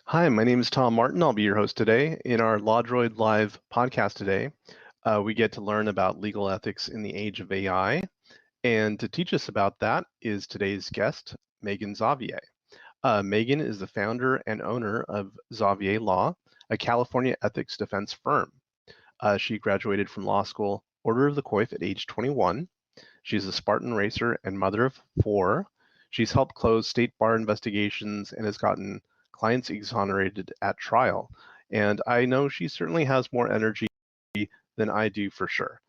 Hi, my name is Tom Martin. I'll be your host today. In our LawDroid Live podcast today, we get to learn about legal ethics in the age of AI. And to teach us about that is today's guest, Megan Zavieh. Megan is the founder and owner of Zavieh Law, a California ethics defense firm. She graduated from law school Order of the Coif at age 21. She's a Spartan racer and mother of four. She's helped close state bar investigations and has gotten clients exonerated at trial. And I know she certainly has more energy than I do for sure.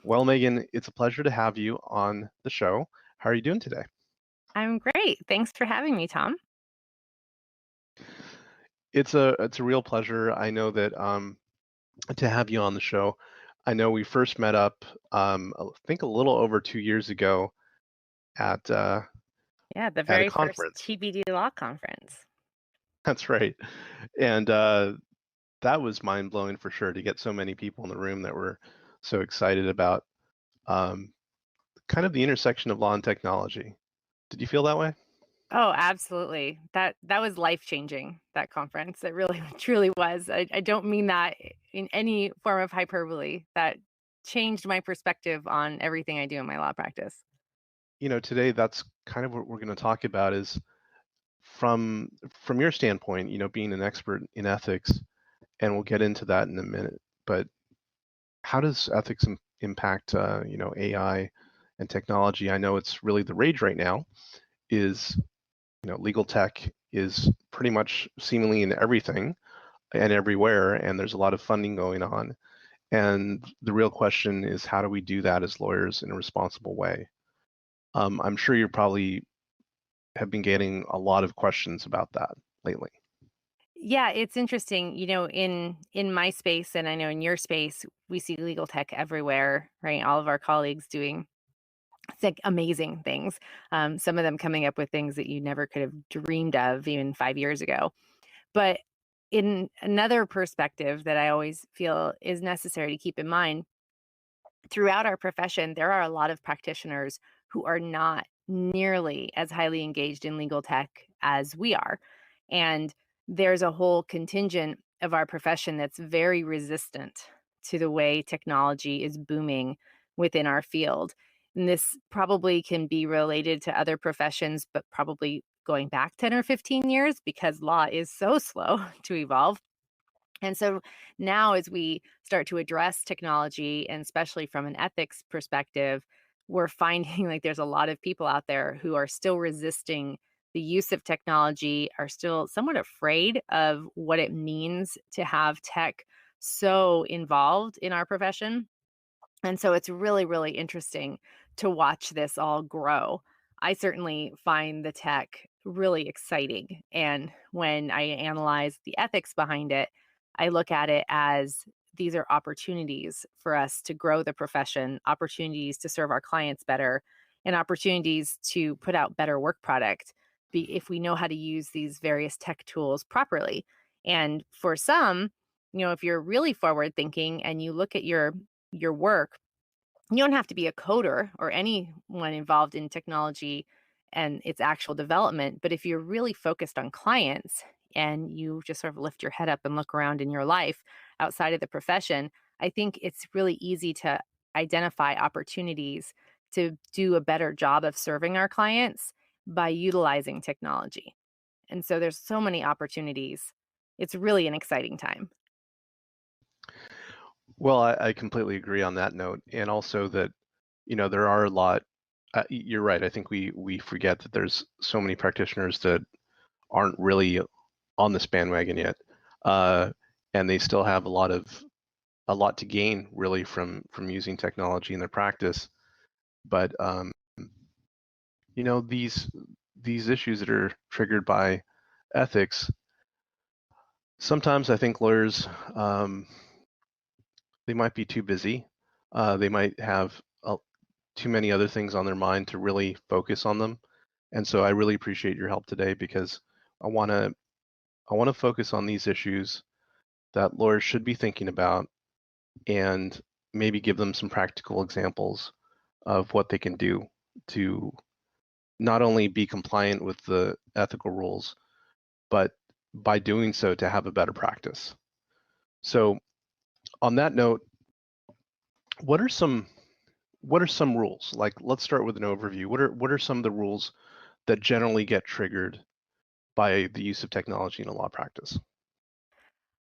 Well, Megan, it's a pleasure to have you on the show. How are you doing today? I'm great. Thanks for having me, Tom. It's a real pleasure. I know that to have you on the show. I know we first met up, I think a little over 2 years ago at uh, Yeah, the at a very first conference. TBD Law Conference. That's right. And that was mind blowing for sure to get so many people in the room that were so excited about um, kind of the intersection of law and technology. Did you feel that way? Oh, absolutely. That was life-changing, that conference. It really truly was. I don't mean that in any form of hyperbole. That changed my perspective on everything I do in my law practice. Today that's kind of what we're going to talk about is from your standpoint, being an expert in ethics, and we'll get into that in a minute. But how does ethics impact, AI and technology? I know it's really the rage right now. Is legal tech is pretty much seemingly in everything and everywhere, and there's a lot of funding going on. And the real question is, how do we do that as lawyers in a responsible way? I'm sure you probably have been getting a lot of questions about that lately. Yeah, it's interesting. In my space, and I know in your space, we see legal tech everywhere, right? All of our colleagues doing it's like amazing things. Some of them coming up with things that you never could have dreamed of even 5 years ago. But in another perspective that I always feel is necessary to keep in mind, throughout our profession, there are a lot of practitioners who are not nearly as highly engaged in legal tech as we are. And there's a whole contingent of our profession that's very resistant to the way technology is booming within our field. And this probably can be related to other professions, but probably going back 10 or 15 years because law is so slow to evolve. And so now, as we start to address technology, and especially from an ethics perspective, we're finding like there's a lot of people out there who are still resisting the use of technology, are still somewhat afraid of what it means to have tech so involved in our profession. And so it's really, really interesting to watch this all grow. I certainly find the tech really exciting. And when I analyze the ethics behind it, I look at it as these are opportunities for us to grow the profession, opportunities to serve our clients better, and opportunities to put out better work product if we know how to use these various tech tools properly. And for some, if you're really forward thinking and you look at your work, you don't have to be a coder or anyone involved in technology and its actual development. But if you're really focused on clients and you just sort of lift your head up and look around in your life outside of the profession, I think it's really easy to identify opportunities to do a better job of serving our clients by utilizing technology. And so there's so many opportunities. It's really an exciting time. Well, I completely agree on that note, and also that there are a lot. You're right. I think we forget that there's so many practitioners that aren't really on this bandwagon yet, uh, and they still have a lot to gain really from using technology in their practice. But these issues that are triggered by ethics, sometimes I think lawyers they might be too busy. They might have too many other things on their mind to really focus on them. And so I really appreciate your help today because I want to I want to focus on these issues that lawyers should be thinking about and maybe give them some practical examples of what they can do to not only be compliant with the ethical rules, but by doing so to have a better practice. So on that note, what are some rules? Like, let's start with an overview. What are some of the rules that generally get triggered by the use of technology in a law practice?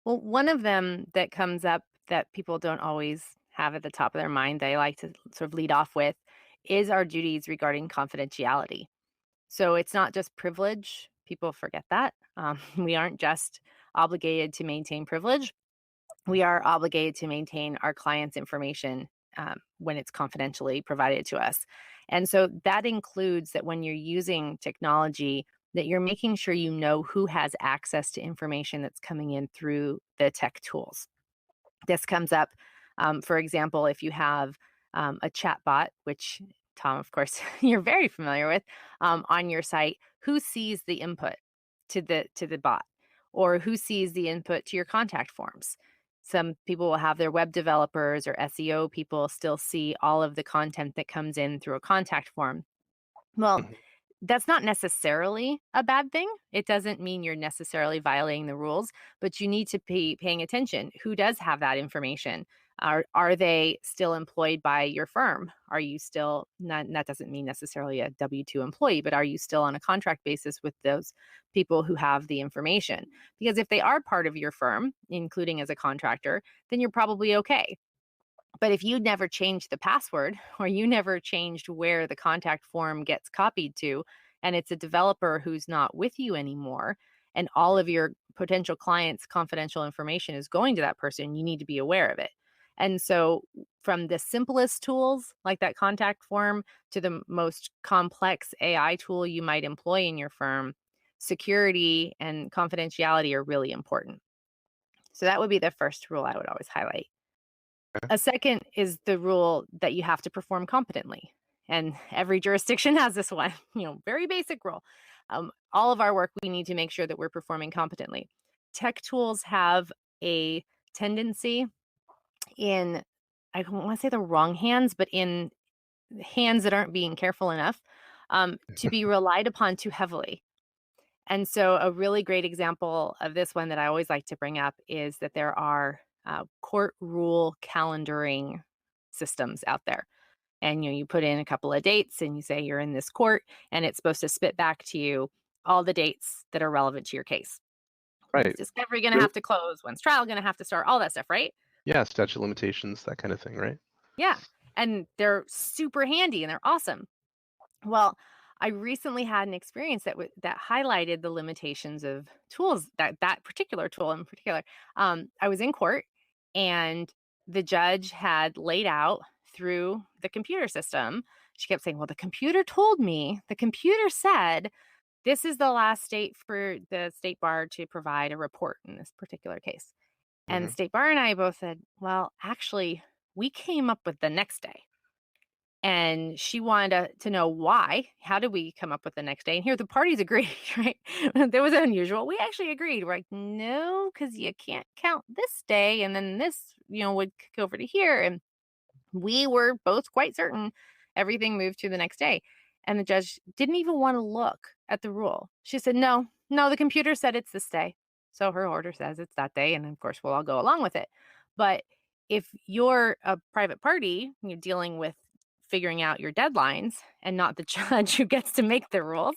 Well, one of them that comes up that people don't always have at the top of their mind, they like to sort of lead off with, is our duties regarding confidentiality. So it's not just privilege. People forget that. We aren't just obligated to maintain privilege. We are obligated to maintain our client's information when it's confidentially provided to us. And so that includes that when you're using technology, that you're making sure you know who has access to information that's coming in through the tech tools. This comes up, for example, if you have a chat bot, which Tom, of course, you're very familiar with, on your site. Who sees the input to the bot, or who sees the input to your contact forms? Some people will have their web developers or SEO people still see all of the content that comes in through a contact form. Well, Mhm. that's not necessarily a bad thing. It doesn't mean you're necessarily violating the rules, but you need to be paying attention. Who does have that information? Are they still employed by your firm? Are you still not, that doesn't mean necessarily a W-2 employee, but are you still on a contract basis with those people who have the information? Because if they are part of your firm, including as a contractor, then you're probably okay. But if you never changed the password or you never changed where the contact form gets copied to, and it's a developer who's not with you anymore, and all of your potential clients' confidential information is going to that person, you need to be aware of it. And so, from the simplest tools like that contact form to the most complex AI tool you might employ in your firm, security and confidentiality are really important. So, that would be the first rule I would always highlight. A second is the rule that you have to perform competently. And every jurisdiction has this one, very basic rule. All of our work, we need to make sure that we're performing competently. Tech tools have a tendency in, I don't want to say the wrong hands, but in hands that aren't being careful enough, to be relied upon too heavily. And so, a really great example of this one that I always like to bring up is that there are court rule calendaring systems out there. And you put in a couple of dates and you say you're in this court, and it's supposed to spit back to you all the dates that are relevant to your case. When's Right. discovery going to Really? have to close? When's trial going to have to start? All that stuff, right? Yeah, statute of limitations, that kind of thing, right? Yeah. And they're super handy and they're awesome. Well, I recently had an experience that highlighted the limitations of tools, that particular tool in particular. I was in court, and the judge had laid out through the computer system. She kept saying, "Well, the computer told me. The computer said this is the last date for the state bar to provide a report in this particular case." And the Mhm. state bar and I both said, "Well, actually, we came up with the next day." And she wanted to know why. How did we come up with the next day? And here the parties agreed, right? That was unusual. We actually agreed. We're like, no, because you can't count this day. And then this, would kick over to here. And we were both quite certain everything moved to the next day. And the judge didn't even want to look at the rule. She said, no, no, the computer said it's this day. So her order says it's that day. And of course, we'll all go along with it. But if you're a private party, you're dealing with figuring out your deadlines and not the judge who gets to make the rules,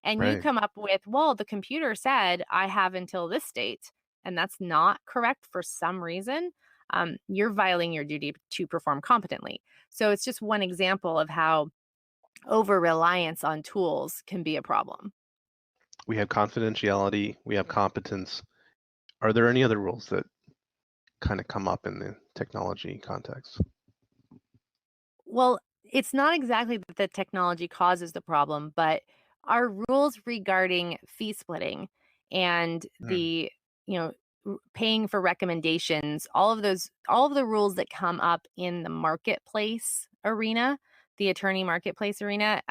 and you Right. come up with, well, the computer said I have until this date, and that's not correct for some reason, you're violating your duty to perform competently. So it's just one example of how over reliance on tools can be a problem. We have confidentiality, we have competence. Are there any other rules that kind of come up in the technology context? Well, it's not exactly that the technology causes the problem, but our rules regarding fee splitting and Mm. you know, paying for recommendations, all of the rules that come up in the marketplace arena, the attorney marketplace arena,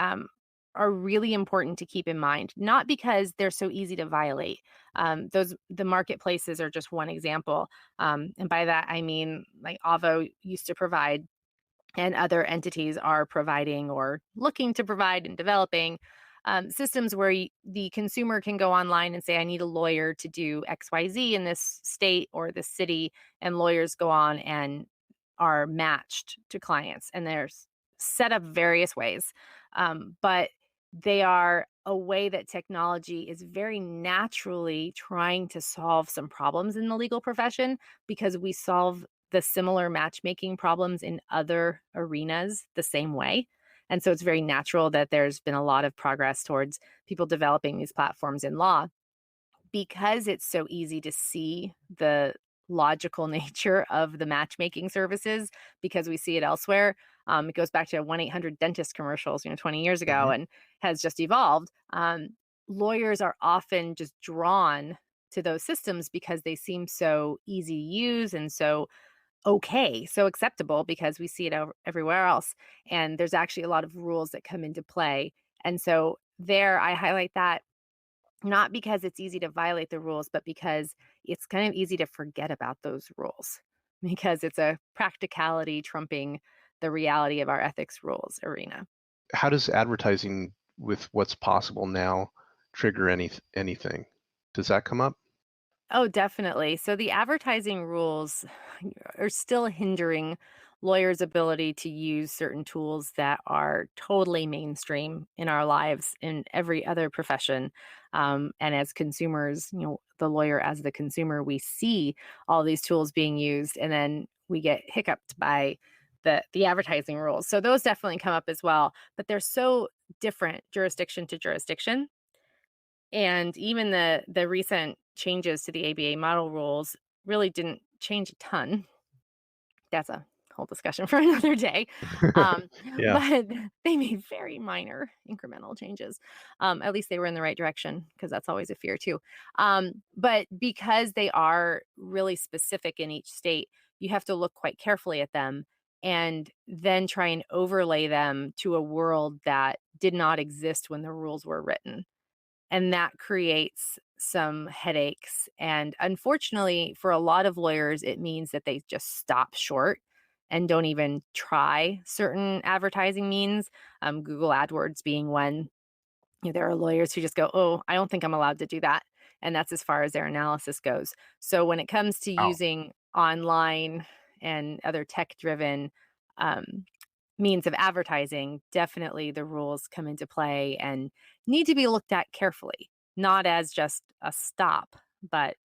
are really important to keep in mind. Not because they're so easy to violate. The marketplaces are just one example, and by that I mean like Avo used to provide and other entities are providing or looking to provide and developing systems where the consumer can go online and say, I need a lawyer to do XYZ in this state or this city. And lawyers go on and are matched to clients. And they're set up various ways. But they are a way that technology is very naturally trying to solve some problems in the legal profession because we solve the similar matchmaking problems in other arenas the same way. And so it's very natural that there's been a lot of progress towards people developing these platforms in law because it's so easy to see the logical nature of the matchmaking services because we see it elsewhere. It goes back to 1-800 dentist commercials, 20 years ago, Hmm. and has just evolved. Lawyers are often just drawn to those systems because they seem so easy to use and so okay, so acceptable because we see it everywhere else. And there's actually a lot of rules that come into play. And so there, I highlight that not because it's easy to violate the rules, but because it's kind of easy to forget about those rules because it's a practicality trumping the reality of our ethics rules arena. How does advertising with what's possible now trigger anything? Does that come up? Oh, definitely. So the advertising rules are still hindering lawyers' ability to use certain tools that are totally mainstream in our lives in every other profession. And as consumers, the lawyer as the consumer, we see all these tools being used, and then we get hiccuped by the advertising rules. So those definitely come up as well, but they're so different jurisdiction to jurisdiction, and even the recent changes to the ABA model rules really didn't change a ton. That's a whole discussion for another day. Um, Yeah. but they made very minor incremental changes. At least they were in the right direction because that's always a fear too. But because they are really specific in each state, you have to look quite carefully at them and then try and overlay them to a world that did not exist when the rules were written, and that creates some headaches. And unfortunately, for a lot of lawyers, it means that they just stop short and don't even try certain advertising means, Google AdWords being one. There are lawyers who just go, "Oh, I don't think I'm allowed to do that." And that's as far as their analysis goes. So when it comes to Wow. using online and other tech driven um, means of advertising, definitely the rules come into play and need to be looked at carefully, not as just a stop, but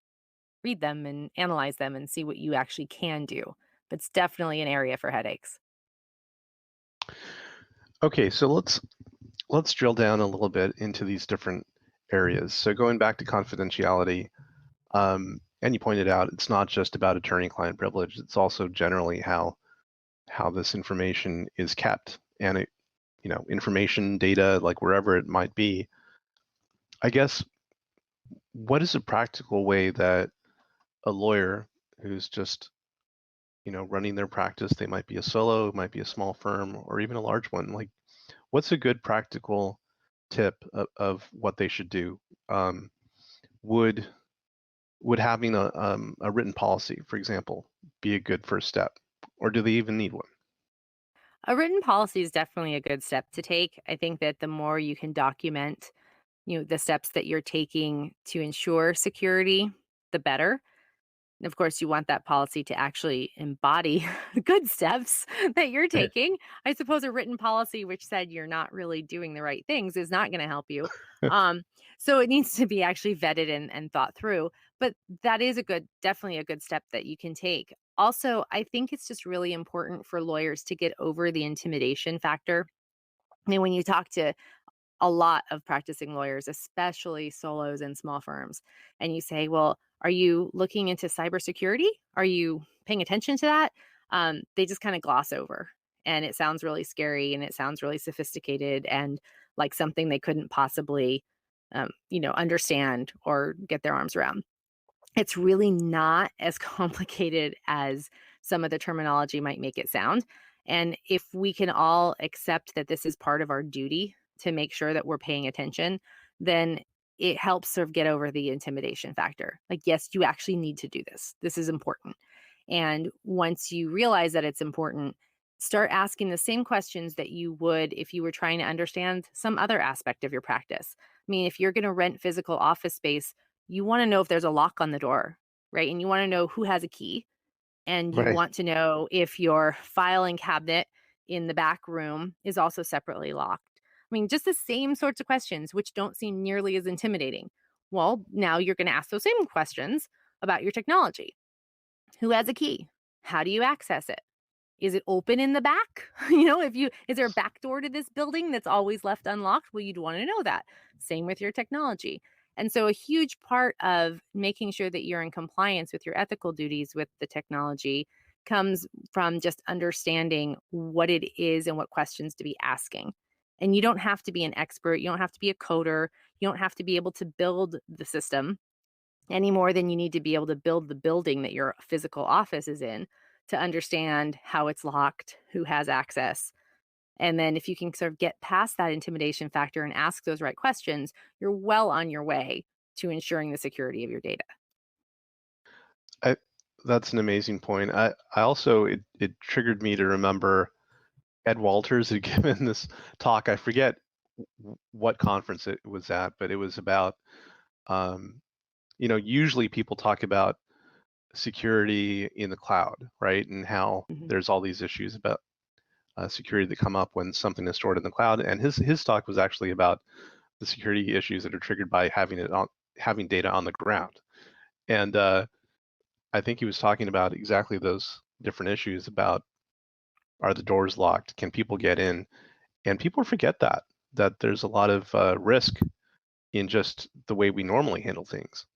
read them and analyze them and see what you actually can do. But it's definitely an area for headaches. Okay, so let's drill down a little bit into these different areas. So going back to confidentiality, and you pointed out it's not just about attorney-client privilege; it's also generally how this information is kept, and information, data, like wherever it might be. I guess what is a practical way that a lawyer who's just running their practice, they might be a solo, it might be a small firm, or even a large one, like what's a good practical tip of what they should do? Um, would would having a written policy, for example, be a good first step, or do they even need one? A written policy is definitely a good step to take. I think that the more you can document, the steps that you're taking to ensure security, the better. And of course, you want that policy to actually embody good steps that you're taking. I suppose a written policy which said you're not really doing the right things is not going to help you. Um, so it needs to be actually vetted and thought through. But that is definitely a good step that you can take. Also, I think it's just really important for lawyers to get over the intimidation factor. I mean, when you talk to a lot of practicing lawyers, especially solos and small firms. And you say, well, are you looking into cybersecurity? Are you paying attention to that? They just kind of gloss over. And it sounds really scary and it sounds really sophisticated and like something they couldn't possibly, understand or get their arms around. It's really not as complicated as some of the terminology might make it sound. And if we can all accept that this is part of our duty to make sure that we're paying attention, then it helps sort of get over the intimidation factor. Like, yes, you actually need to do this. This is important. And once you realize that it's important, Start asking the same questions that you would if you were trying to understand some other aspect of your practice. I mean, if you're going to rent physical office space, you want to know if there's a lock on the door, right? And you want to know who has a key, and you Right. want to know if your filing cabinet in the back room is also separately locked. I mean, just the same sorts of questions, which don't seem nearly as intimidating. Well, now you're going to ask those same questions about your technology. Who has a key? How do you access it? Is it open in the back? If you is there a back door to this building that's always left unlocked? Well, you'd want to know that. Same with your technology. And so a huge part of making sure that you're in compliance with your ethical duties with the technology comes from just understanding what it is and what questions to be asking. And you don't have to be an expert, you don't have to be a coder, you don't have to be able to build the system any more than you need to be able to build the building that your physical office is in to understand how it's locked, who has access. And then if you can sort of get past that intimidation factor and ask those right questions, you're well on your way to ensuring the security of your data. I, that's an amazing point. I also it triggered me to remember Ed Walters had given this talk. I forget what conference it was at, but it was about um, usually people talk about security in the cloud, right? And how Mhm. there's all these issues about security that come up when something is stored in the cloud. And his talk was actually about the security issues that are triggered by having data on the ground. And I think he was talking about exactly those different issues about, are the doors locked? Can people get in? And people forget that there's a lot of risk in just the way we normally handle things.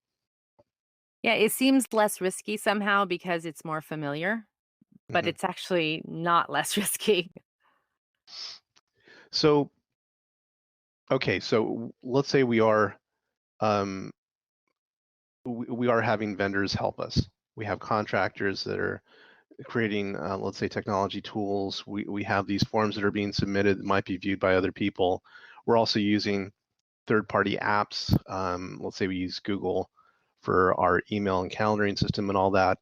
Yeah, it seems less risky somehow because it's more familiar, but Hmm. it's actually not less risky. So, okay, so let's say um, we are having vendors help us. We have contractors that are creating, let's say, technology tools. We have these forms that are being submitted that might be viewed by other people. We're also using third-party apps. Let's say we use Google for our email and calendaring system and all that.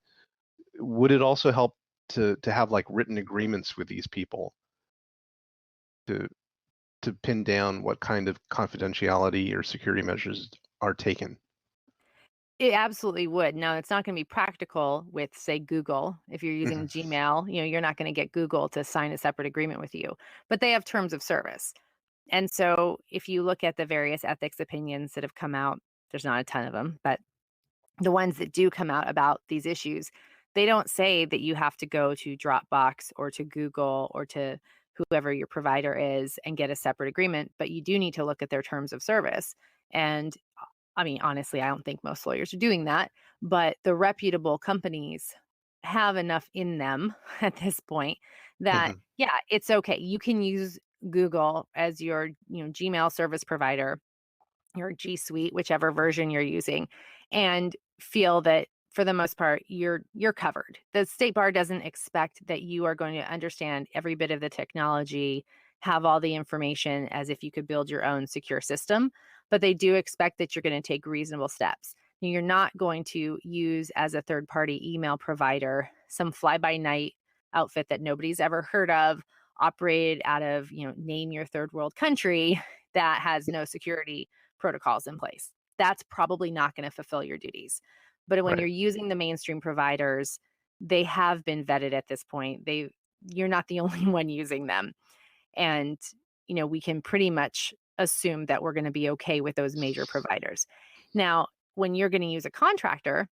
Would it also help to have like written agreements with these people to to pin down what kind of confidentiality or security measures are taken? It absolutely would. Now, it's not gonna be practical with, say, Google. If you're using Hmm. Gmail, you're not gonna get Google to sign a separate agreement with you, but they have terms of service. And so if you look at the various ethics opinions that have come out, there's not a ton of them, but the ones that do come out about these issues, they don't say that you have to go to Dropbox or to Google or to whoever your provider is and get a separate agreement, but you do need to look at their terms of service. And I mean, honestly, I don't think most lawyers are doing that, but the reputable companies have enough in them at this point that, Hmm. yeah, it's okay. You can use Google as your, Gmail service provider, your G Suite, whichever version you're using, and feel that for the most part you're covered. The state bar doesn't expect that you are going to understand every bit of the technology, have all the information as if you could build your own secure system, but they do expect that you're going to take reasonable steps. You're not going to use as a third party email provider some fly by night outfit that nobody's ever heard of, operated out of, name your third world country that has no security protocols in place. That's probably not going to fulfill your duties. But when Right. you're using the mainstream providers, they have been vetted at this point. You're not the only one using them. And we can pretty much assume that we're going to be okay with those major providers. Now, when you're going to use a contractor,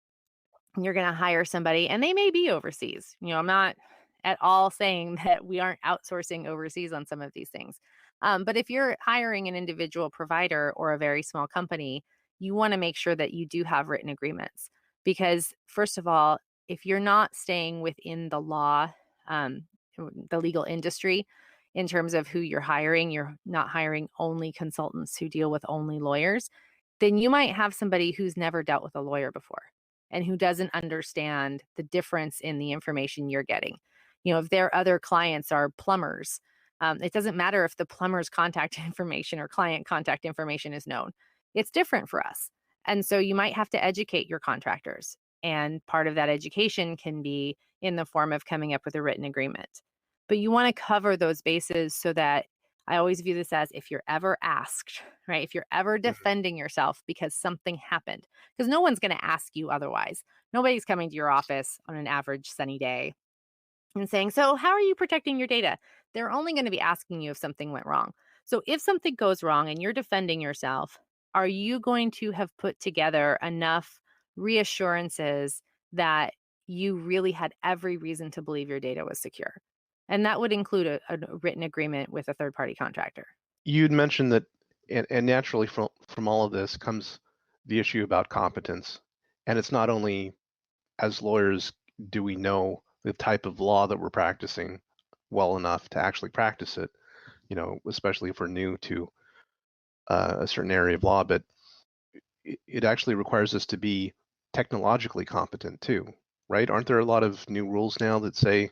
you're going to hire somebody and they may be overseas. I'm not at all saying that we aren't outsourcing overseas on some of these things. But if you're hiring an individual provider or a very small company, you want to make sure that you do have written agreements. Because, first of all, if you're not staying within the law, the legal industry, in terms of who you're not hiring only consultants who deal with only lawyers, then you might have somebody who's never dealt with a lawyer before and who doesn't understand the difference in the information you're getting. If their other clients are plumbers, it doesn't matter if the plumber's contact information or client contact information is known. It's different for us. And so you might have to educate your contractors. And part of that education can be in the form of coming up with a written agreement. But you want to cover those bases so that I always view this as if you're ever asked, right? If you're ever Mhm. defending yourself because something happened, because no one's going to ask you otherwise. Nobody's coming to your office on an average sunny day and saying, "So, how are you protecting your data?" They're only going to be asking you if something went wrong. So, if something goes wrong and you're defending yourself, are you going to have put together enough reassurances that you really had every reason to believe your data was secure? And that would include a written agreement with a third party contractor. You'd mentioned that, and naturally from all of this comes the issue about competence. And it's not only as lawyers do we know the type of law that we're practicing well enough to actually practice it, especially if we're new to a certain area of law, but it actually requires us to be technologically competent too, right? Aren't there a lot of new rules now that say,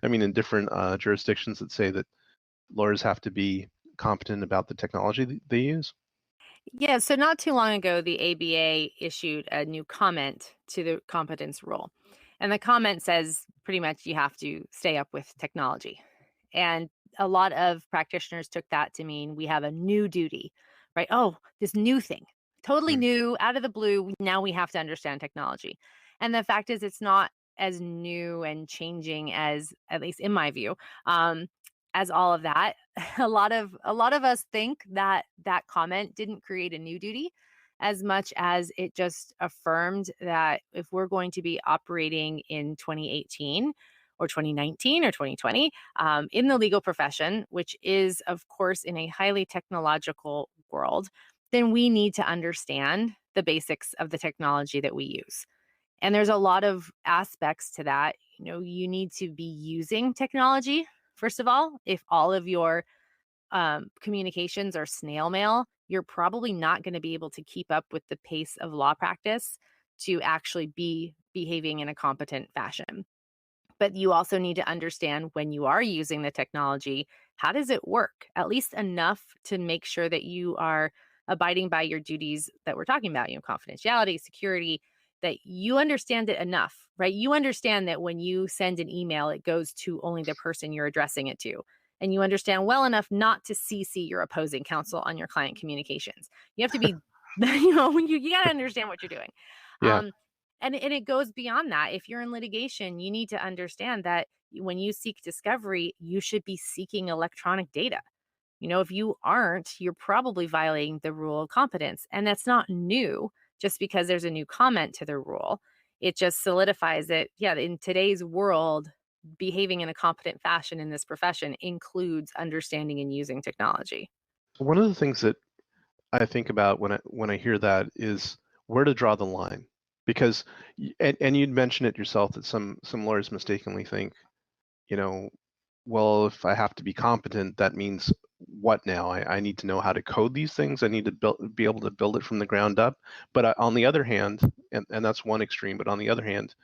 I mean, in different jurisdictions that say that lawyers have to be competent about the technology they use? Yeah, so not too long ago, the ABA issued a new comment to the competence rule. And the comment says pretty much you have to stay up with technology. And a lot of practitioners took that to mean we have a new duty, right? Oh, this new thing, totally Mm. new, out of the blue. Now we have to understand technology. And the fact is, it's not as new and changing as, at least in my view, um, as all of that. A lot of us think that that comment didn't create a new duty as much as it just affirmed that if we're going to be operating in 2018 or 2019 or 2020 in the legal profession, which is, of course, in a highly technological world, then we need to understand the basics of the technology that we use. And there's a lot of aspects to that. You need to be using technology, first of all. If all of your communications are snail mail, you're probably not going to be able to keep up with the pace of law practice to actually be behaving in a competent fashion. But you also need to understand when you are using the technology, how does it work? At least enough to make sure that you are abiding by your duties that we're talking about, confidentiality, security, that you understand it enough, right? You understand that when you send an email, it goes to only the person you're addressing it to. And you understand well enough not to CC your opposing counsel on your client communications. You have to be, you got to understand what you're doing. Yeah. Um, and it goes beyond that. If you're in litigation, you need to understand that when you seek discovery, you should be seeking electronic data. If you aren't, you're probably violating the rule of competence. And that's not new just because there's a new comment to the rule. It just solidifies that, yeah, in today's world, behaving in a competent fashion in this profession includes understanding and using technology. One of the things that I think about when I hear that is where to draw the line, because and you'd mentioned it yourself that some lawyers mistakenly think, you know, well, if I have to be competent, that means what now? I need to know how to code these things. I need to be able to build it from the ground up. But on the other hand, and that's one extreme, but on the other hand,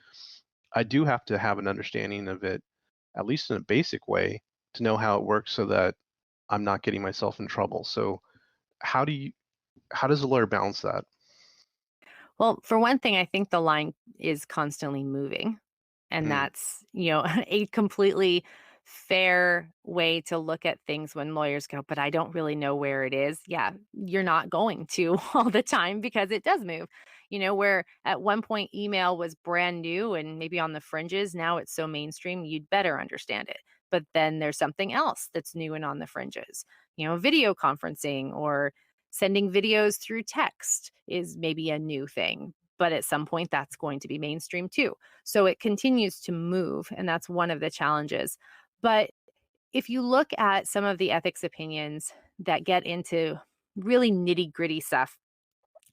I do have to have an understanding of it, at least in a basic way, to know how it works so that I'm not getting myself in trouble. So how do you how does a lawyer balance that? Well, for one thing, I think the line is constantly moving. And Mm. that's, a completely fair way to look at things when lawyers go, but I don't really know where it is. Yeah, you're not going to all the time because it does move. Where at one point email was brand new and maybe on the fringes, now it's so mainstream, you'd better understand it. But then there's something else that's new and on the fringes. Video conferencing or sending videos through text is maybe a new thing. But at some point, that's going to be mainstream too. So it continues to move, and that's one of the challenges. But if you look at some of the ethics opinions that get into really nitty gritty stuff,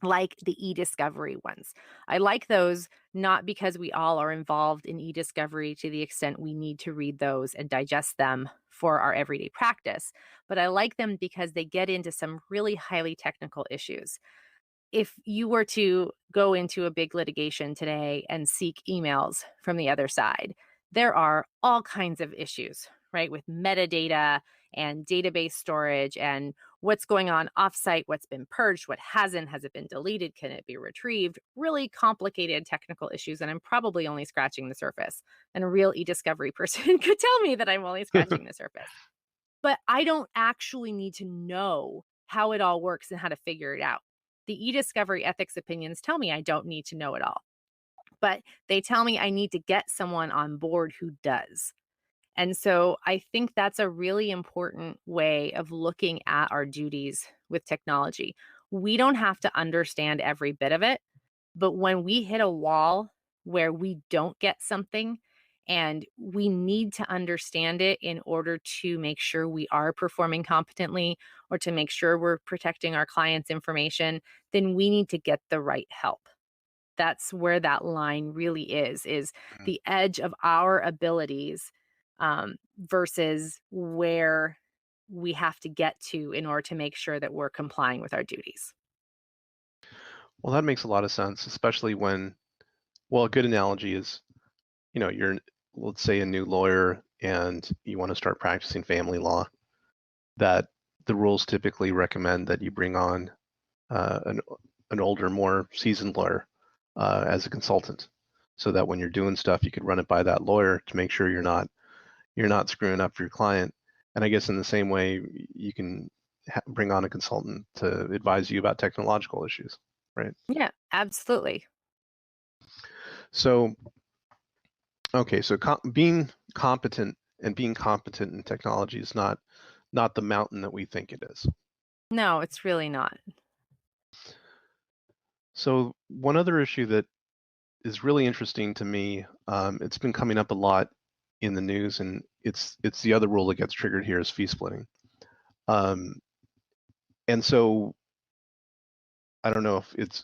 like the e discovery ones, I like those not because we all are involved in e discovery to the extent we need to read those and digest them for our everyday practice, but I like them because they get into some really highly technical issues. If you were to go into a big litigation today and seek emails from the other side, there are all kinds of issues, right? With metadata and database storage and what's going on offsite, what's been purged, what hasn't, has it been deleted, can it be retrieved? Really complicated technical issues. And I'm probably only scratching the surface. And a real e discovery person could tell me that I'm only scratching the surface. But I don't actually need to know how it all works and how to figure it out. The e discovery ethics opinions tell me I don't need to know it all, but they tell me I need to get someone on board who does. And so I think that's a really important way of looking at our duties with technology. We don't have to understand every bit of it, but when we hit a wall where we don't get something and we need to understand it in order to make sure we are performing competently or to make sure we're protecting our clients' information, then we need to get the right help. That's where that line really is Mhm. the edge of our abilities, versus where we have to get to in order to make sure that we're complying with our duties. Well, that makes a lot of sense, especially when, well, a good analogy is, you're, let's say, a new lawyer and you want to start practicing family law, that the rules typically recommend that you bring on an older, more seasoned lawyer as a consultant, so that when you're doing stuff, you could run it by that lawyer to make sure you're not screwing up for your client. And I guess in the same way, you can bring on a consultant to advise you about technological issues, right? Yeah, absolutely. So, okay, so being competent and being competent in technology is not the mountain that we think it is. No, it's really not. So one other issue that is really interesting to me, it's been coming up a lot in the news, and it's the other rule that gets triggered here is fee splitting. Um, and so I don't know if it's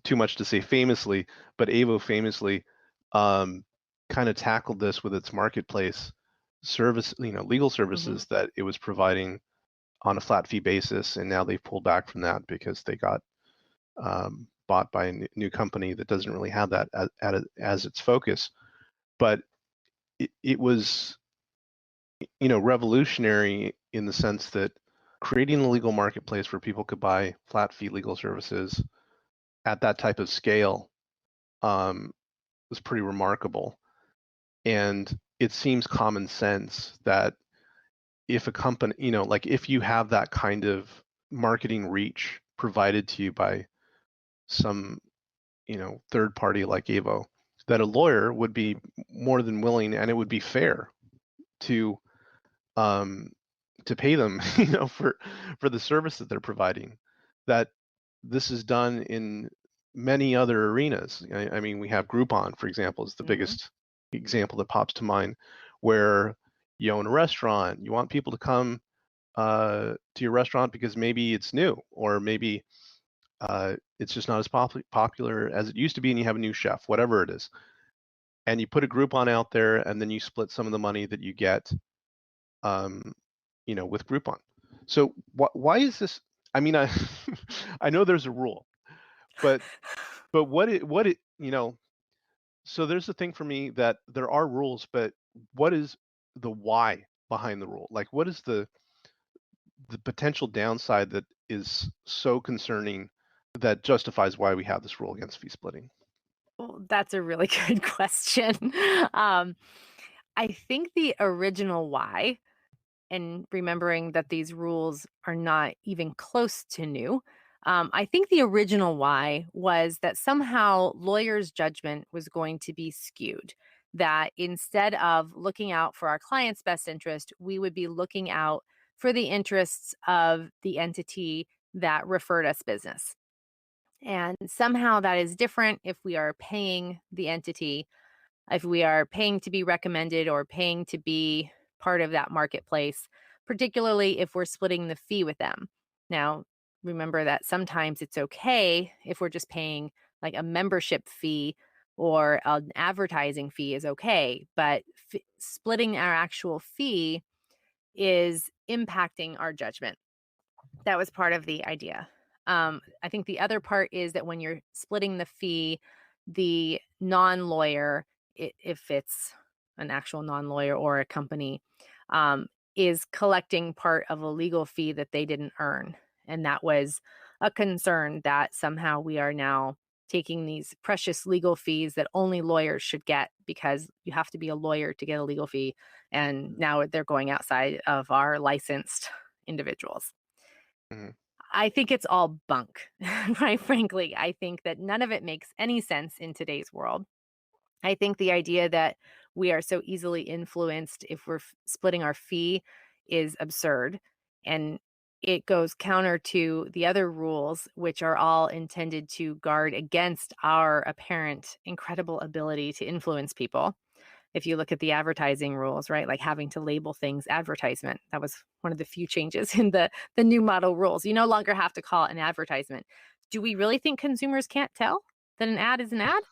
too much to say famously, but Avo famously um, kind of tackled this with its marketplace service, legal Mhm. services that it was providing on a flat fee basis, and now they've pulled back from that because they got bought by a new company that doesn't really have that as its focus. But it was, revolutionary in the sense that creating a legal marketplace where people could buy flat fee legal services at that type of scale um, was pretty remarkable. And it seems common sense that if a company, like if you have that kind of marketing reach provided to you by some, third party like Avo, that a lawyer would be more than willing, and it would be fair to um, to pay them, for the service that they're providing. That this is done in many other arenas. I mean, we have Groupon, for example, is the Mhm. biggest example that pops to mind, where you own a restaurant, you want people to come to your restaurant because maybe it's new, or maybe it's just not as popular as it used to be, and you have a new chef, whatever it is, and you put a Groupon out there, and then you split some of the money that you get um, with Groupon. So why is this? I mean, I I know there's a rule, but so there's the thing for me that there are rules, but what is the why behind the rule? Like, what is the potential downside that is so concerning that justifies why we have this rule against fee splitting? Well, that's a really good question. Um, I think the original why, and remembering that these rules are not even close to new. I think the original why was that somehow lawyers' judgment was going to be skewed. That instead of looking out for our client's best interest, we would be looking out for the interests of the entity that referred us business. And somehow that is different if we are paying the entity, if we are paying to be recommended or paying to be part of that marketplace, particularly if we're splitting the fee with them. Now, remember that sometimes it's okay if we're just paying like a membership fee or an advertising fee is okay, but splitting our actual fee is impacting our judgment. That was part of the idea. I think the other part is that when you're splitting the fee, the non-lawyer, if it's an actual non-lawyer or a company, um, is collecting part of a legal fee that they didn't earn. And that was a concern that somehow we are now taking these precious legal fees that only lawyers should get because you have to be a lawyer to get a legal fee. And now they're going outside of our licensed individuals. Mhm. I think it's all bunk, quite frankly. I think that none of it makes any sense in today's world. I think the idea that we are so easily influenced if we're splitting our fee is absurd. And it goes counter to the other rules, which are all intended to guard against our apparent incredible ability to influence people. If you look at the advertising rules, right, like having to label things advertisement, that was one of the few changes in the new model rules. You no longer have to call it an advertisement. Do we really think consumers can't tell that an ad is an ad?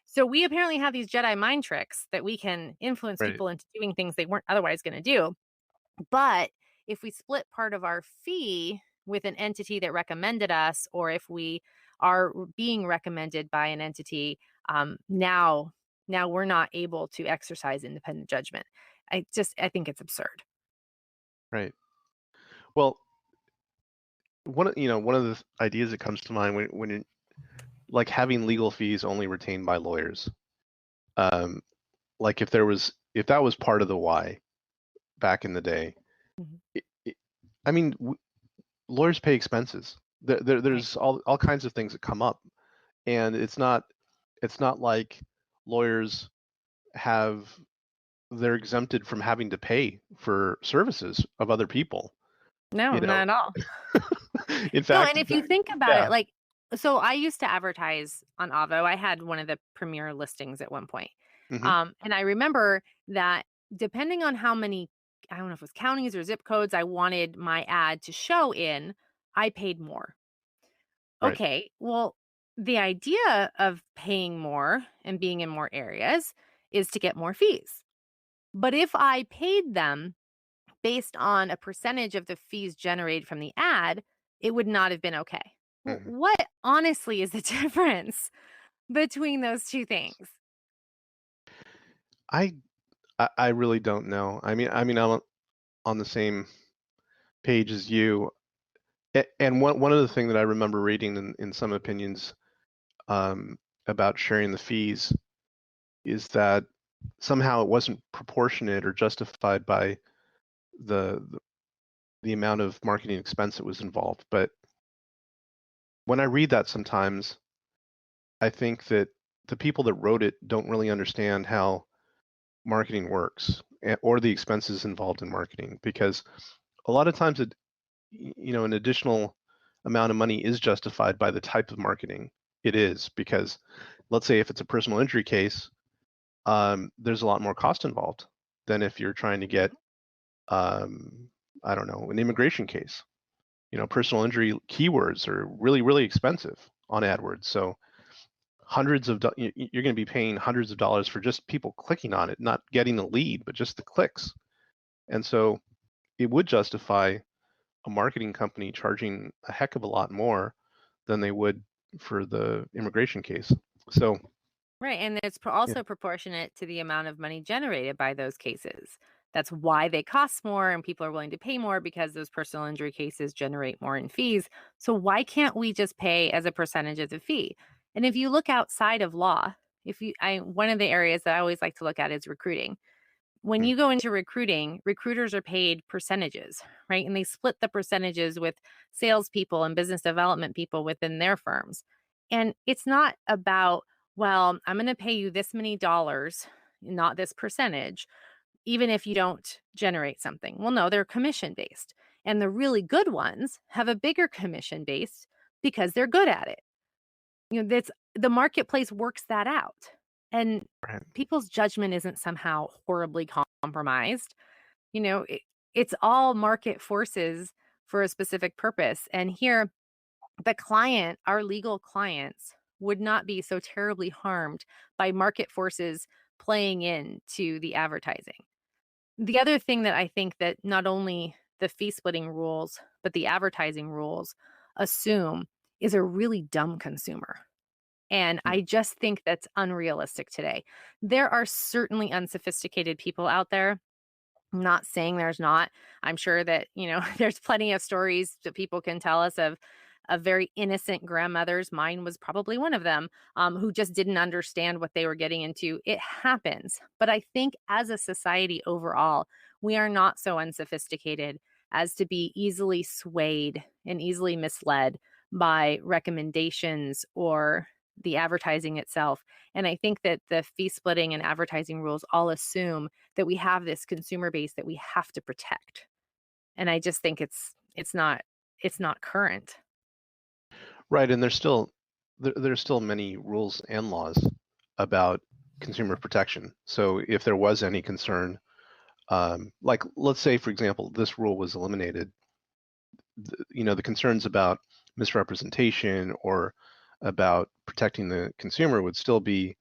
So we apparently have these Jedi mind tricks that we can influence Right. people into doing things they weren't otherwise going to do. But if we split part of our fee with an entity that recommended us, or if we are being recommended by an entity, now we're not able to exercise independent judgment. I think it's absurd. Right. Well, one of the ideas that comes to mind like having legal fees only retained by lawyers. Um, like if that was part of the why back in the day, Mhm. it, I mean, lawyers pay expenses. Right. There's all kinds of things that come up, and it's not like lawyers have they're exempted from having to pay for services of other people. No, You know, not at all. in No, fact, and if you think about yeah. it, like, so I used to advertise on Avvo. I had one of the premier listings at one point. Hmm. And I remember that depending on how many, I don't know if it was counties or zip codes I wanted my ad to show in, I paid more. Right. Okay, well, the idea of paying more and being in more areas is to get more fees. But if I paid them based on a percentage of the fees generated from the ad, it would not have been okay. Well, Hmm. what honestly is the difference between those two things? I, I really don't know. I mean, I'm on the same page as you. And one other thing that I remember reading in some opinions about sharing the fees is that somehow it wasn't proportionate or justified by the the amount of marketing expense that was involved. But when I read that sometimes, I think that the people that wrote it don't really understand how marketing works or the expenses involved in marketing because a lot of times an additional amount of money is justified by the type of marketing it is because let's say if it's a personal injury case, there's a lot more cost involved than if you're trying to get um, I don't know, an immigration case. Personal injury keywords are really, really expensive on AdWords. So you're going to be paying hundreds of dollars for just people clicking on it, not getting a lead, but just the clicks. And so it would justify a marketing company charging a heck of a lot more than they would for the immigration case. So, Right, and it's yeah. also proportionate to the amount of money generated by those cases. That's why they cost more and people are willing to pay more because those personal injury cases generate more in fees. So why can't we just pay as a percentage of the fee? And if you look outside of law, if you I one of the areas that I always like to look at is recruiting. When Mm, you go into recruiting, recruiters are paid percentages, right? And they split the percentages with salespeople and business development people within their firms. And it's not about, well, I'm going to pay you this many dollars, not this percentage, even if you don't generate something. Well, no, they're commission based. And the really good ones have a bigger commission base because they're good at it. That's the marketplace works that out. And right. people's judgment isn't somehow horribly compromised. It's all market forces for a specific purpose. And here, the client, our legal clients, would not be so terribly harmed by market forces playing into the advertising. The other thing that I think that not only the fee splitting rules, but the advertising rules assume is a really dumb consumer. And Mm, I just think that's unrealistic today. There are certainly unsophisticated people out there I'm not saying there's not. I'm sure that, there's plenty of stories that people can tell us of very innocent grandmothers. Mine was probably one of them, who just didn't understand what they were getting into. It happens. But I think as a society overall, we are not so unsophisticated as to be easily swayed and easily misled by recommendations or the advertising itself. And I think that the fee splitting and advertising rules all assume that we have this consumer base that we have to protect. And I just think it's not current. Right, and there's still many rules and laws about consumer protection. So if there was any concern, like let's say for example, this rule was eliminated, the concerns about misrepresentation or about protecting the consumer would still be,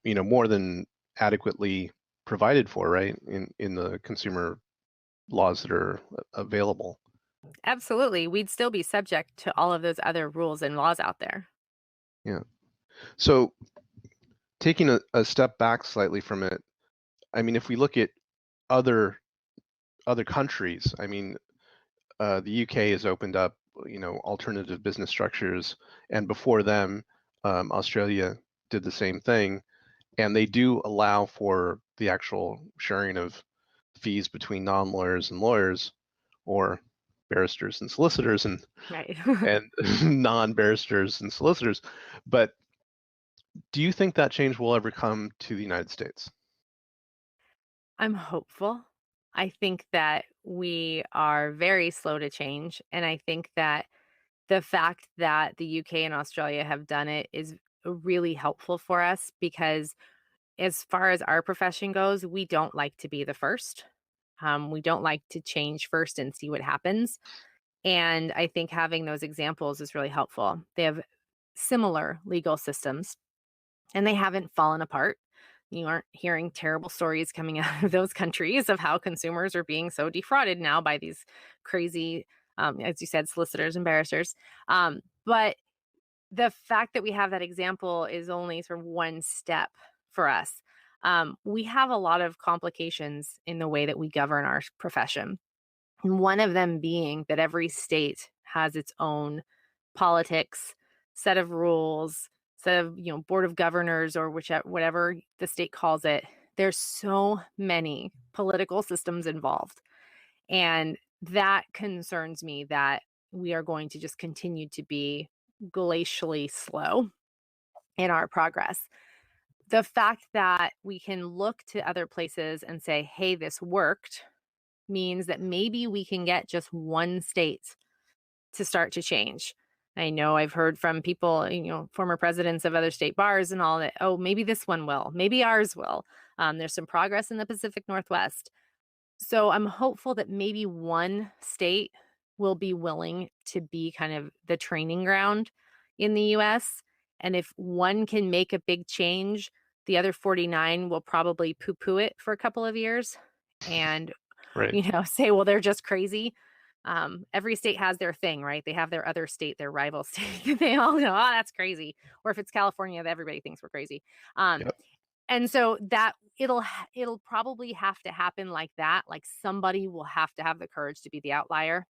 more than adequately provided for, right, in the consumer laws that are available. Absolutely. We'd still be subject to all of those other rules and laws out there. Yeah. So taking a step back slightly from it, I mean, if we look at other other countries, I mean, the UK has opened up, alternative business structures, and before them, Australia did the same thing, and they do allow for the actual sharing of fees between non-lawyers and lawyers, or barristers and solicitors, Right. and non-barristers and solicitors. But do you think that change will ever come to the United States? I'm hopeful. I think that we are very slow to change. And I think that the fact that the UK and Australia have done it is really helpful for us because, as far as our profession goes, we don't like to be the first. We don't like to change first and see what happens. And I think having those examples is really helpful. They have similar legal systems and they haven't fallen apart. You aren't hearing terrible stories coming out of those countries of how consumers are being so defrauded now by these crazy, as you said, solicitors and barristers. But the fact that we have that example is only sort of one step for us. We have a lot of complications in the way that we govern our profession. And one of them being that every state has its own politics, set of rules, set of, board of governors or whichever whatever the state calls it. There's so many political systems involved. And that concerns me that we are going to just continue to be glacially slow in our progress. The fact that we can look to other places and say, hey, this worked means that maybe we can get just one state to start to change. I know I've heard from people, former presidents of other state bars and all that, oh, maybe this one will, maybe ours will. There's some progress in the Pacific Northwest. So I'm hopeful that maybe one state will be willing to be kind of the training ground in the US. And if one can make a big change, the other 49 will probably poo poo it for a couple of years and, Right. say, well, they're just crazy. Every state has their thing, right? They have their other state, their rival state. They all go, oh, that's crazy. Or if it's California, everybody thinks we're crazy. Um, Yep. and so that it'll probably have to happen like that, like somebody will have to have the courage to be the outlier.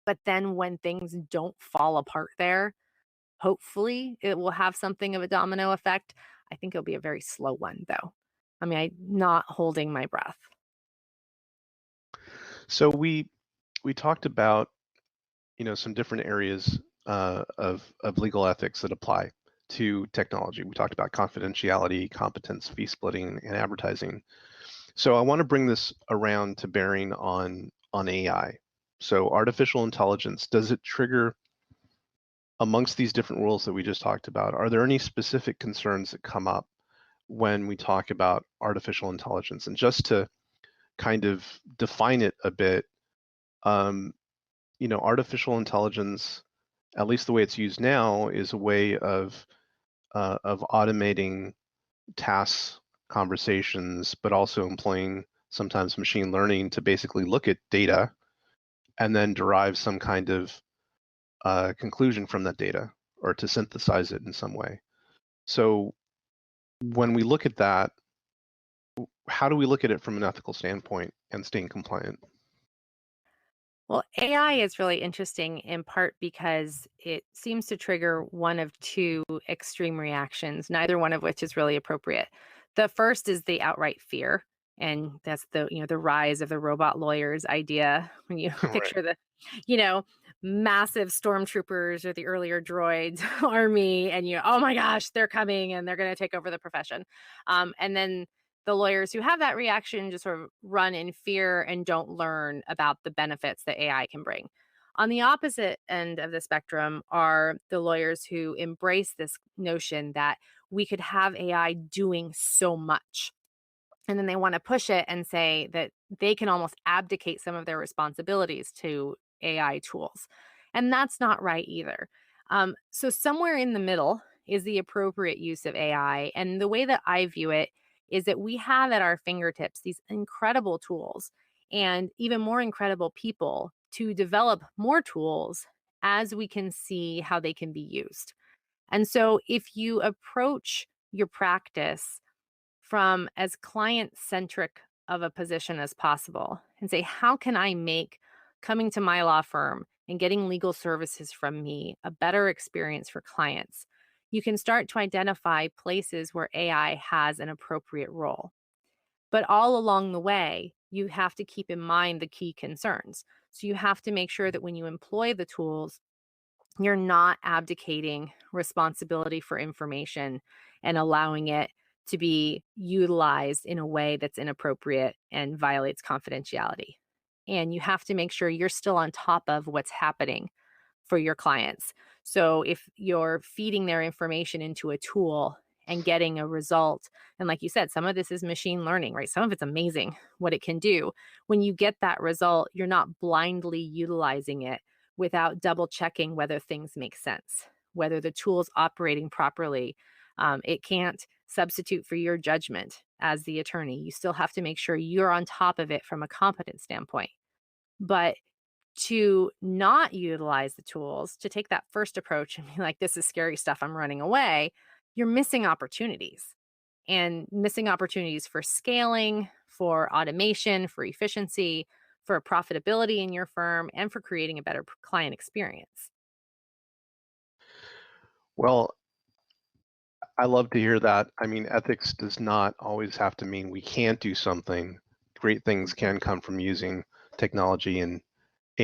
But then when things don't fall apart there, hopefully it will have something of a domino effect. I think it'll be a very slow one though. I mean, I'm not holding my breath. So we talked about, some different areas of legal ethics that apply to technology. We talked about confidentiality, competence, fee splitting, and advertising. So I want to bring this around to bearing on AI. So artificial intelligence, does it trigger amongst these different rules that we just talked about? Are there any specific concerns that come up when we talk about artificial intelligence? And just to kind of define it a bit, um, artificial intelligence, at least the way it's used now, is a way of automating tasks, conversations, but also employing sometimes machine learning to basically look at data and then derive some kind of conclusion from that data or to synthesize it in some way. So when we look at that, How do we look at it from an ethical standpoint and staying compliant? Well, AI is really interesting in part because it seems to trigger one of two extreme reactions, neither one of which is really appropriate. The first is the outright fear, and that's the rise of the robot lawyers idea when you Right. picture the, you know, massive stormtroopers or the earlier droids army and oh my gosh, they're coming and they're going to take over the profession. And then the lawyers who have that reaction just sort of run in fear and don't learn about the benefits that AI can bring. On the opposite end of the spectrum are the lawyers who embrace this notion that we could have AI doing so much. And then they want to push it and say that they can almost abdicate some of their responsibilities to AI tools. And that's not right either. So, somewhere in the middle is the appropriate use of AI. And the way that I view it is that we have at our fingertips these incredible tools and even more incredible people to develop more tools as we can see how they can be used. And so, if you approach your practice from as client centric of a position as possible and say, how can I make coming to my law firm and getting legal services from me a better experience for clients? You can start to identify places where AI has an appropriate role. But all along the way, you have to keep in mind the key concerns. So you have to make sure that when you employ the tools, you're not abdicating responsibility for information and allowing it to be utilized in a way that's inappropriate and violates confidentiality. And you have to make sure you're still on top of what's happening for your clients. So if you're feeding their information into a tool and getting a result, and like you said, some of this is machine learning, right? Some of it's amazing what it can do. When you get that result, you're not blindly utilizing it without double checking whether things make sense, whether the tool's operating properly. It can't substitute for your judgment as the attorney. You still have to make sure you're on top of it from a competence standpoint. But to not utilize the tools, to take that first approach and be like, this is scary stuff, I'm running away, you're missing opportunities and missing opportunities for scaling, for automation, for efficiency, for profitability in your firm, and for creating a better client experience. Well, I love to hear that. I mean, ethics does not always have to mean we can't do something. Great things can come from using technology and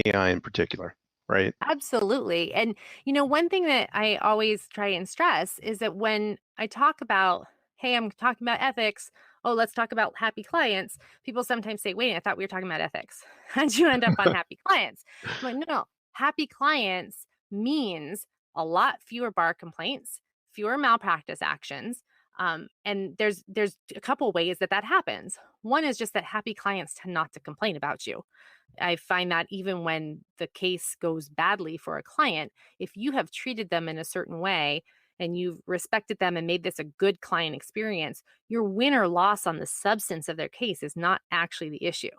AI in particular, right? Absolutely. And, one thing that I always try and stress is that when I talk about, hey, I'm talking about ethics, oh, let's talk about happy clients, people sometimes say, wait, I thought we were talking about ethics. How'd you end up on happy clients? I'm like, no, no. Happy clients means a lot fewer bar complaints, fewer malpractice actions. And there's a couple ways that that happens. One is just that happy clients tend not to complain about you. I find that even when the case goes badly for a client, if you have treated them in a certain way and you've respected them and made this a good client experience, your win or loss on the substance of their case is not actually the issue.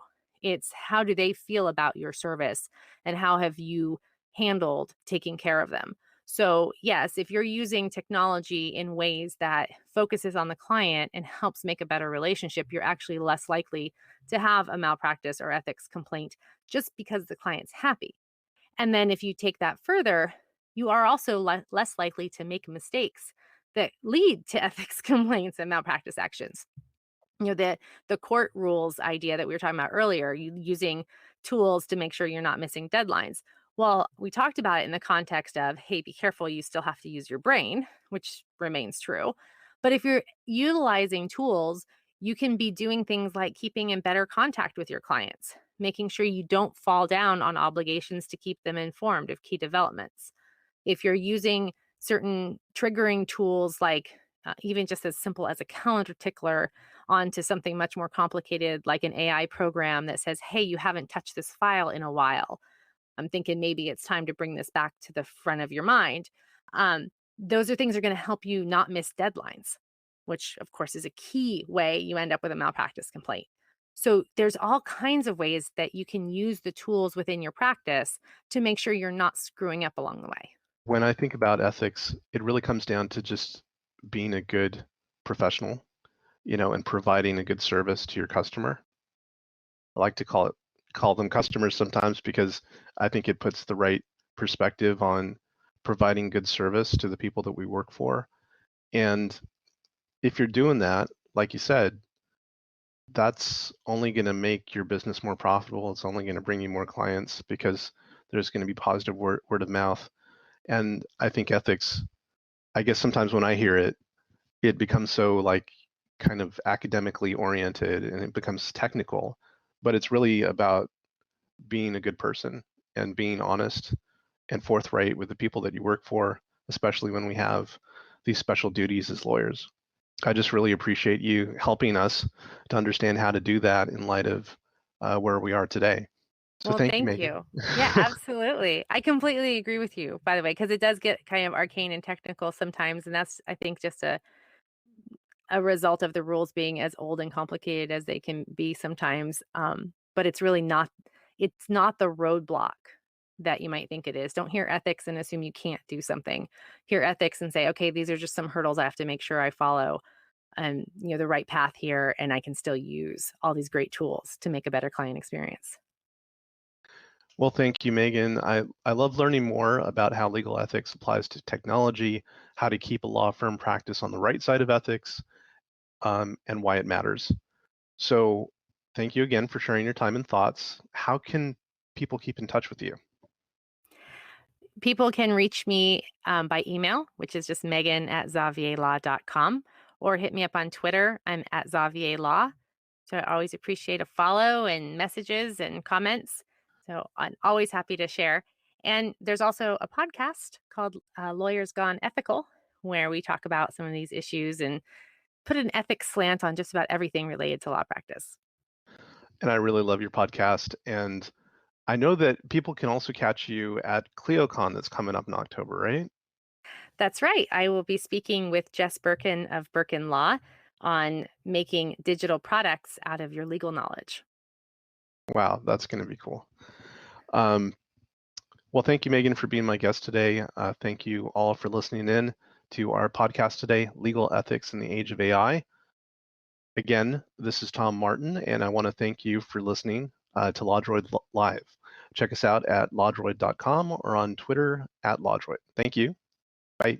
It's how do they feel about your service and how have you handled taking care of them. So, yes, if you're using technology in ways that focuses on the client and helps make a better relationship, you're actually less likely to have a malpractice or ethics complaint just because the client's happy. And then if you take that further, you are also less likely to make mistakes that lead to ethics complaints and malpractice actions. The court rules idea that we were talking about earlier, using tools to make sure you're not missing deadlines. Well, we talked about it in the context of, hey, be careful, you still have to use your brain, which remains true. But if you're utilizing tools, you can be doing things like keeping in better contact with your clients, making sure you don't fall down on obligations to keep them informed of key developments. If you're using certain triggering tools like even just as simple as a calendar tickler onto something much more complicated like an AI program that says, hey, you haven't touched this file in a while. I'm thinking maybe it's time to bring this back to the front of your mind. Um, those are things that are going to help you not miss deadlines, which of course is a key way you end up with a malpractice complaint. So there's all kinds of ways that you can use the tools within your practice to make sure you're not screwing up along the way. When I think about ethics, it really comes down to just being a good professional and providing a good service to your customer. I like to call them customers sometimes because I think it puts the right perspective on providing good service to the people that we work for. And if you're doing that, like you said, that's only going to make your business more profitable. It's only going to bring you more clients because there's going to be positive word of mouth. And I think ethics, I guess sometimes when I hear it, it becomes so like kind of academically oriented and it becomes technical, but it's really about being a good person and being honest and forthright with the people that you work for, especially when we have these special duties as lawyers. I just really appreciate you helping us to understand how to do that in light of where we are today. So Well, thank you, thank Megan. you. Yeah, absolutely. I completely agree with you, by the way, because it does get kind of arcane and technical sometimes, and that's, I think, just a result of the rules being as old and complicated as they can be sometimes. But it's not the roadblock that you might think it is. Don't hear ethics and assume you can't do something. Hear ethics and say, okay, these are just some hurdles I have to make sure I follow and the right path here, and I can still use all these great tools to make a better client experience. Well, thank you, Megan. I love learning more about how legal ethics applies to technology, how to keep a law firm practice on the right side of ethics, and why it matters. So thank you again for sharing your time and thoughts. How can people keep in touch with you? People can reach me by email, which is just megan@zaviehLaw.com, or hit me up on Twitter. I'm at Zavieh Law. So I always appreciate a follow and messages and comments. So I'm always happy to share. And there's also a podcast called Lawyers Gone Ethical, where we talk about some of these issues and put an ethics slant on just about everything related to law practice. And I really love your podcast. And I know that people can also catch you at CleoCon that's coming up in October, right? That's right. I will be speaking with Jess Birkin of Birkin Law on making digital products out of your legal knowledge. Wow, that's going to be cool. Um, well, thank you, Megan, for being my guest today. Thank you all for listening in to our podcast today, Legal Ethics in the Age of AI. Again, this is Tom Martin, and I want to thank you for listening to LawDroid Live. Check us out at lawdroid.com or on Twitter at LawDroid. Thank you. Bye.